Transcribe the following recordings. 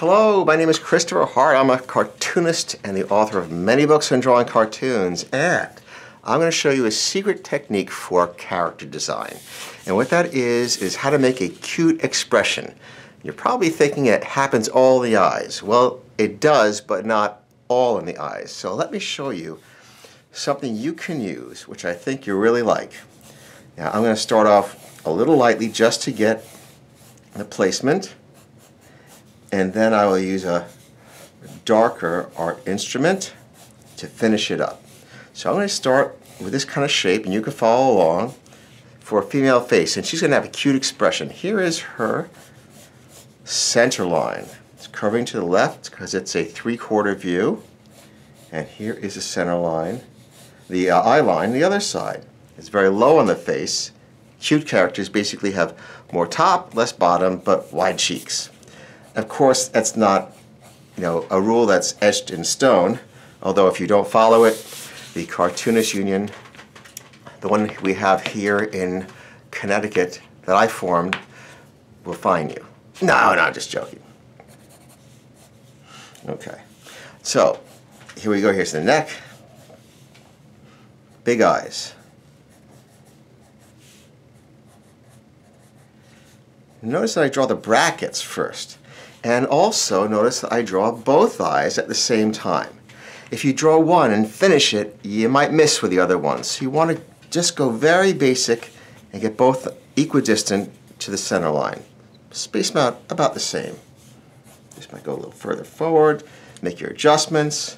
Hello, my name is Christopher Hart. I'm a cartoonist and the author of many books on drawing cartoons, and I'm going to show you a secret technique for character design. And what that is how to make a cute expression. You're probably thinking it happens all in the eyes. Well, it does, but not all in the eyes. So let me show you something you can use, which I think you really like. Now, I'm going to start off a little lightly just to get the placement, and then I will use a darker art instrument to finish it up. So I'm going to start with this kind of shape, and you can follow along, for a female face, and she's going to have a cute expression. Here is her center line. It's curving to the left because it's a 3/4 view, and here is the center line, the eye line, the other side. It's very low on the face. Cute characters basically have more top, less bottom, but wide cheeks. Of course, that's not, a rule that's etched in stone, although if you don't follow it, the Cartoonist Union, the one we have here in Connecticut that I formed, will fine you. No, just joking. Okay, so here we go. Here's the neck. Big eyes. Notice that I draw the brackets first. And also notice that I draw both eyes at the same time. If you draw one and finish it, you might miss with the other ones. So you want to just go very basic and get both equidistant to the center line. Space them out about the same. Just might go a little further forward, make your adjustments.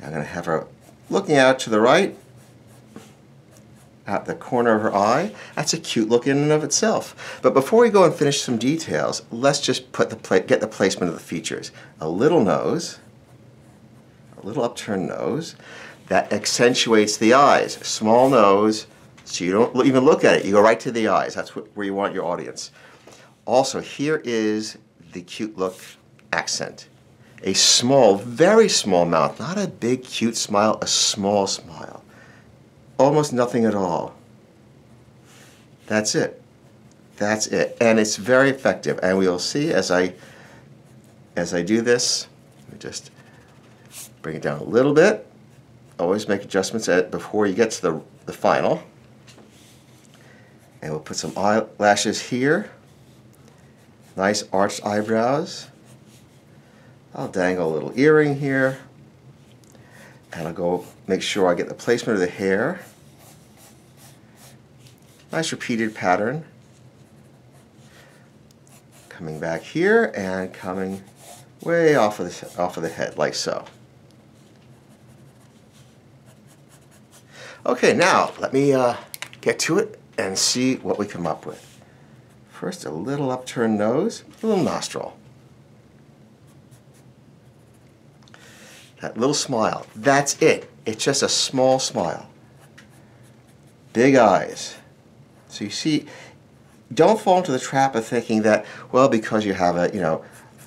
I'm going to have her looking out to the right, at the corner of her eye. That's a cute look in and of itself. But before we go and finish some details, let's just get the placement of the features. A little nose, a little upturned nose, that accentuates the eyes. Small nose, so you don't even look at it. You go right to the eyes. That's where you want your audience. Also, here is the cute look accent. A small, very small mouth, not a big cute smile, a small smile. Almost nothing at all. That's it. That's it. And it's very effective. And we will see as I do this. Let me just bring it down a little bit. Always make adjustments before you get to the final. And we'll put some eyelashes here. Nice arched eyebrows. I'll dangle a little earring here. And I'll go make sure I get the placement of the hair. Nice repeated pattern. Coming back here and coming way off of the head, like so. Okay, now let me get to it and see what we come up with. First, a little upturned nose, a little nostril. That little smile, that's it. It's just a small smile. Big eyes. So you see, don't fall into the trap of thinking that, well, because you have a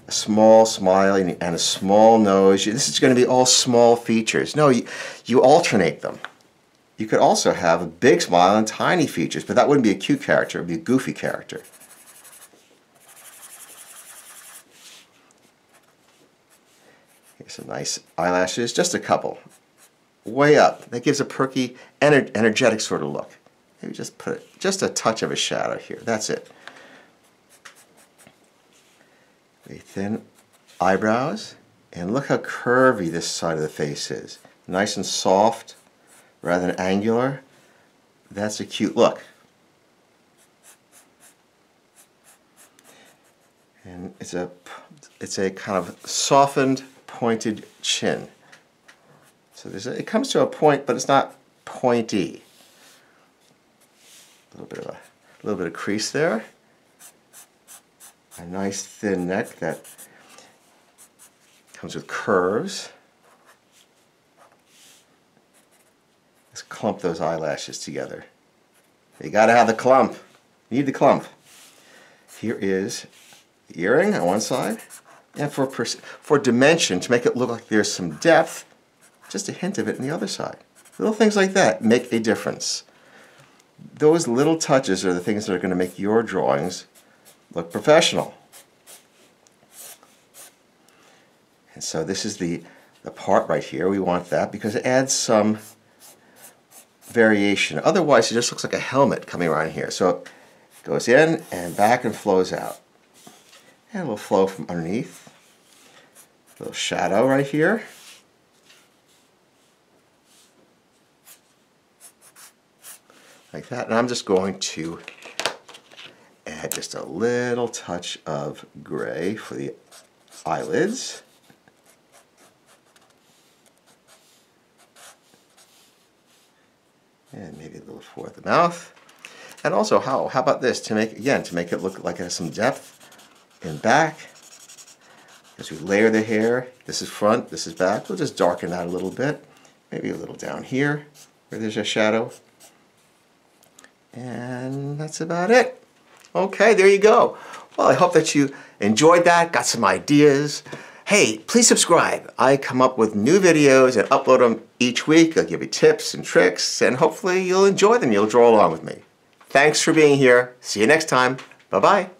small smile and a small nose, this is going to be all small features. No, you alternate them. You could also have a big smile and tiny features, but that wouldn't be a cute character, it would be a goofy character. Here's some nice eyelashes, just a couple. Way up. That gives a perky, energetic sort of look. Maybe just put just a touch of a shadow here. That's it. Very thin eyebrows. And look how curvy this side of the face is. Nice and soft, rather than angular. That's a cute look. And it's a kind of softened, pointed chin. So it comes to a point, but it's not pointy. A little bit of crease there. A nice thin neck that comes with curves. Let's clump those eyelashes together. You got to have the clump. You need the clump. Here is the earring on one side. And for dimension, to make it look like there's some depth, just a hint of it on the other side. Little things like that make a difference. Those little touches are the things that are going to make your drawings look professional. And so this is the part right here. We want that because it adds some variation. Otherwise, it just looks like a helmet coming around here. So it goes in and back and flows out. And a little flow from underneath. A little shadow right here. Like that. And I'm just going to add just a little touch of gray for the eyelids. And maybe a little for the mouth. And also, how about this, to make it look like it has some depth in back. As we layer the hair, this is front, this is back, we'll just darken that a little bit. Maybe a little down here where there's a shadow. And that's about it. Okay, there you go. Well, I hope that you enjoyed that, got some ideas. Hey, please subscribe. I come up with new videos and upload them each week. I'll give you tips and tricks, and hopefully you'll enjoy them. You'll draw along with me. Thanks for being here. See you next time. Bye-bye.